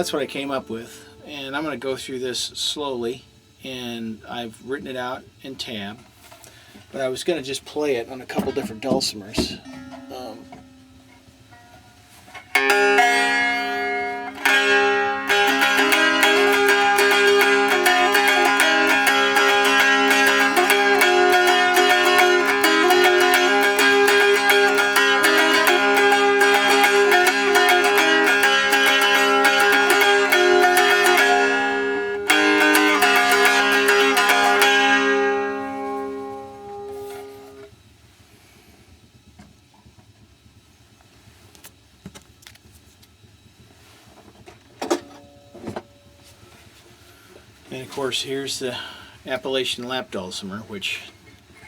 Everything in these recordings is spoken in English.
that's what I came up with, and I'm going to go through this slowly, and I've written it out in tab, but I was going to just play it on a couple different dulcimers. And of course, here's the Appalachian lap dulcimer, which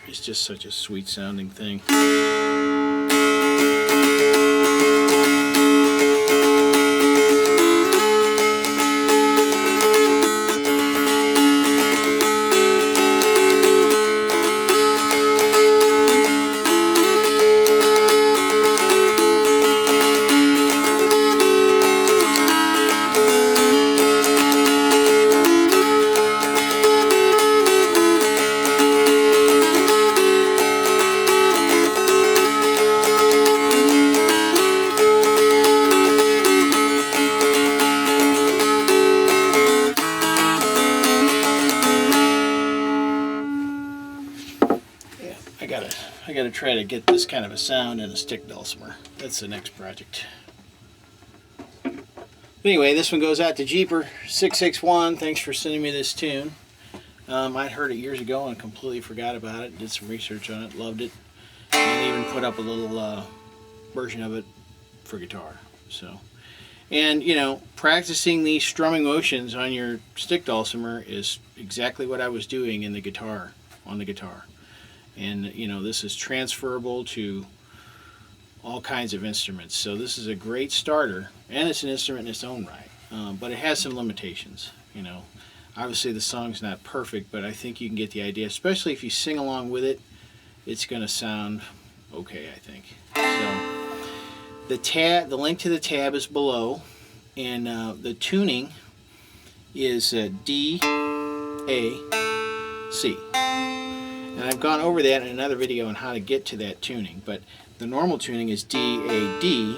is just such a sweet sounding thing. I gotta try to get this kind of a sound in a stick dulcimer. That's the next project. Anyway, this one goes out to Jeeper661. Thanks for sending me this tune. I'd heard it years ago and completely forgot about it. Did some research on it, loved it, and even put up a little version of it for guitar. So, and you know, practicing these strumming motions on your stick dulcimer is exactly what I was doing in the guitar, on the guitar. And you know, this is transferable to all kinds of instruments. So this is a great starter, and it's an instrument in its own right. But it has some limitations. You know, obviously the song's not perfect, but I think you can get the idea. Especially if you sing along with it, it's going to sound okay, I think. So the link to the tab is below, and the tuning is D, A, C. And I've gone over that in another video on how to get to that tuning, but the normal tuning is D, A, D.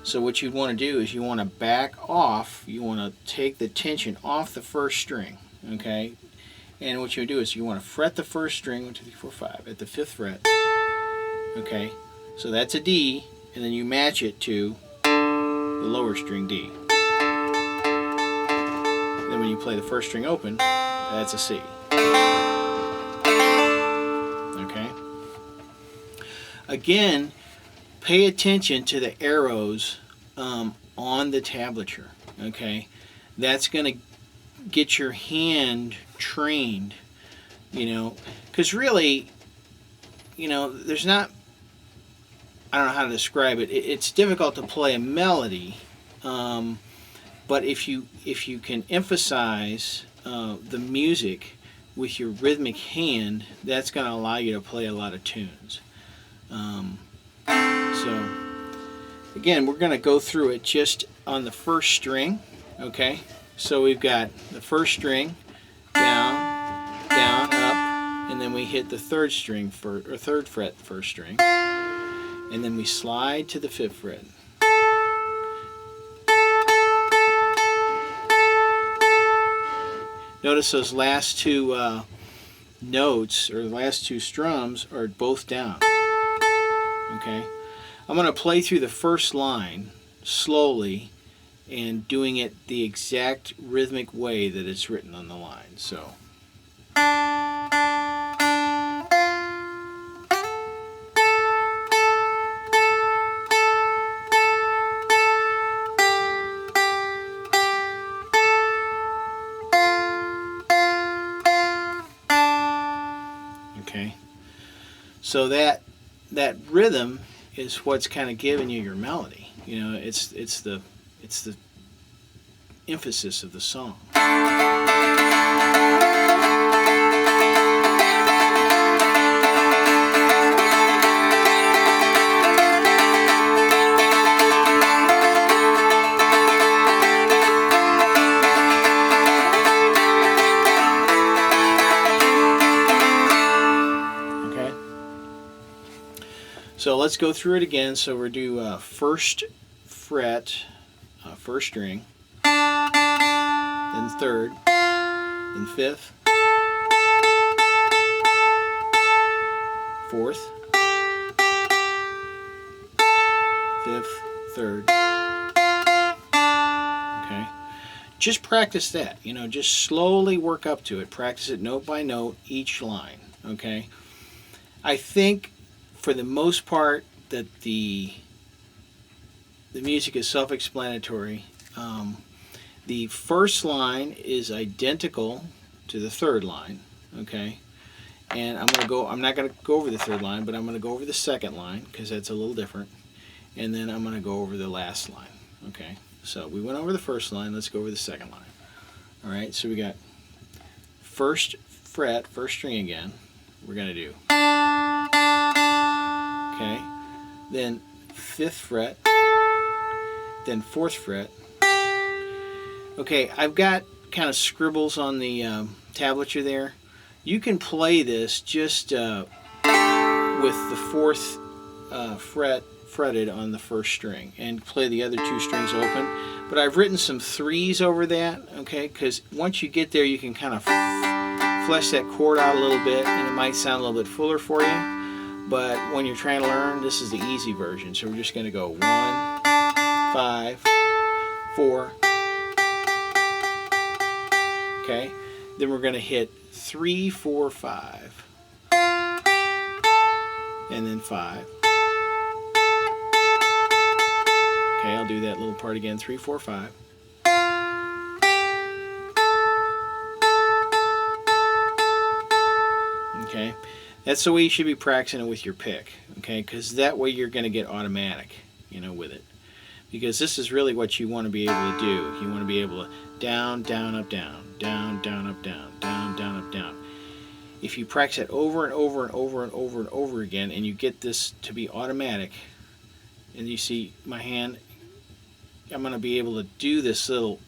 So what you'd want to do is you want to back off, you want to take the tension off the first string, okay? And what you do is you want to fret the first string, 1, 2, 3, 4, 5, at the 5th fret, okay? So that's a D, and then you match it to the lower string D. Then when you play the first string open, that's a C. Okay? Again, pay attention to the arrows on the tablature. Okay? That's going to get your hand trained, you know, because really, you know, there's not, I don't know how to describe it. It's difficult to play a melody, but if you can emphasize the music with your rhythmic hand, that's going to allow you to play a lot of tunes. So again, we're going to go through it just on the first string. Okay, so we've got the first string down, down, up, and then we hit the third string or 3rd fret first string, and then we slide to the 5th fret. Notice those last two notes, or the last two strums, are both down. Okay, I'm going to play through the first line slowly and doing it the exact rhythmic way that it's written on the line. So. Okay, so that rhythm is what's kind of giving you your melody. You know, it's the emphasis of the song. So let's go through it again. So we'll do first fret, first string, then third, then fifth, fourth, fifth, third. Okay. Just practice that. You know, just slowly work up to it. Practice it note by note, each line. Okay. I think, for the most part, that the music is self-explanatory. The first line is identical to the third line, okay? And I'm not gonna go over the third line, but I'm gonna go over the second line because that's a little different. And then I'm gonna go over the last line, okay? So we went over the first line. Let's go over the second line. All right. So we got first fret, first string again. We're gonna do. Okay, then fifth fret, then fourth fret. Okay, I've got kind of scribbles on the tablature there. You can play this just with the fourth fret fretted on the first string and play the other two strings open. But I've written some threes over that, okay, because once you get there you can kind of flesh that chord out a little bit and it might sound a little bit fuller for you. But when you're trying to learn, this is the easy version. So we're just going to go 1, 5, 4. Okay. Then we're going to hit 3, 4, 5. And then 5. Okay, I'll do that little part again. 3, 4, 5. Okay. That's the way you should be practicing it with your pick, okay? Because that way you're going to get automatic, you know, with it. Because this is really what you want to be able to do. You want to be able to down, down, up, down, down, down, up, down, down, down, up, down. If you practice it over and over and over and over and over again, and you get this to be automatic, and you see my hand, I'm going to be able to do this little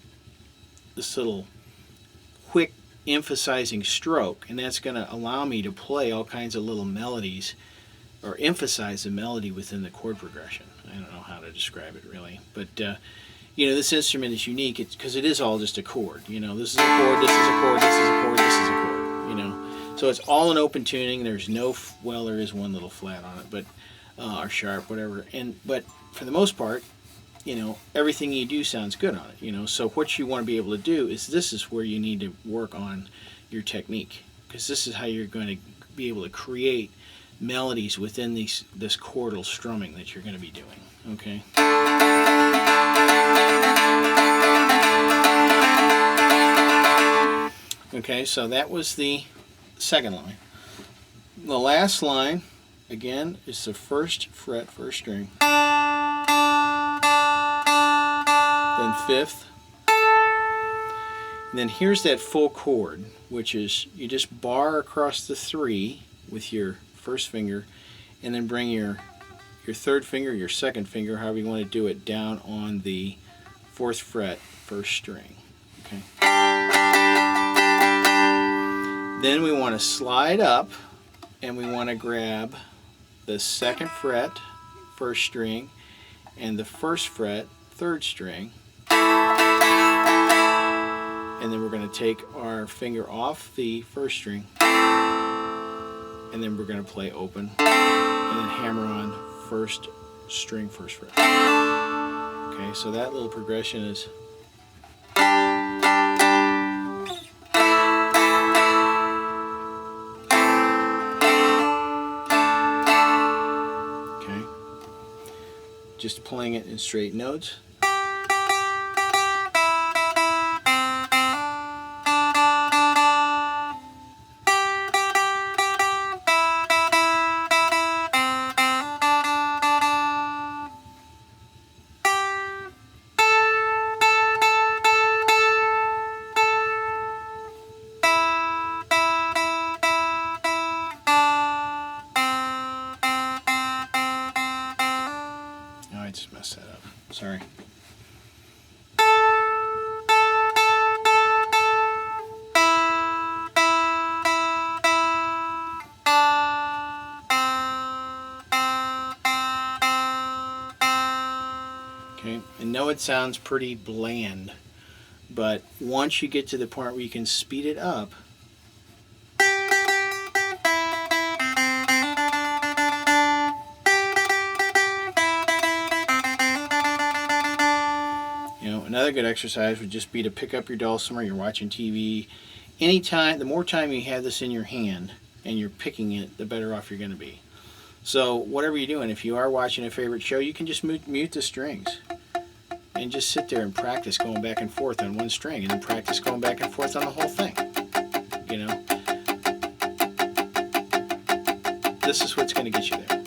quick emphasizing stroke, and that's going to allow me to play all kinds of little melodies or emphasize the melody within the chord progression. I don't know how to describe it really, but you know, this instrument is unique because it is all just a chord. You know, this is a chord, this is a chord, this is a chord, this is a chord, you know. So it's all in open tuning. There's no, well, there is one little flat on it, but or sharp, whatever. But for the most part, you know, everything you do sounds good on it, you know. So what you want to be able to do is, this is where you need to work on your technique, because this is how you're going to be able to create melodies within this chordal strumming that you're going to be doing, okay? Okay, so that was the second line. The last line, again, is the first fret, first string. Then fifth. And then here's that full chord, which is you just bar across the 3 with your first finger, and then bring your third finger, your second finger, however you want to do it, down on the 4th fret, first string. Okay. Then we want to slide up, and we want to grab the 2nd fret, first string, and the 1st fret, 3rd string. And then we're going to take our finger off the 1st string, and then we're going to play open, and then hammer on 1st string, 1st fret. Okay, so that little progression is. Okay, just playing it in straight notes. I just messed that up. Sorry. Okay, I know it sounds pretty bland, but once you get to the point where you can speed it up, another good exercise would just be to pick up your dulcimer, you're watching TV. Anytime, the more time you have this in your hand and you're picking it, the better off you're going to be. So whatever you're doing, if you are watching a favorite show, you can just mute the strings and just sit there and practice going back and forth on one string, and then practice going back and forth on the whole thing. This is what's going to get you there.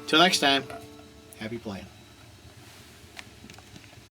Till next time, happy playing.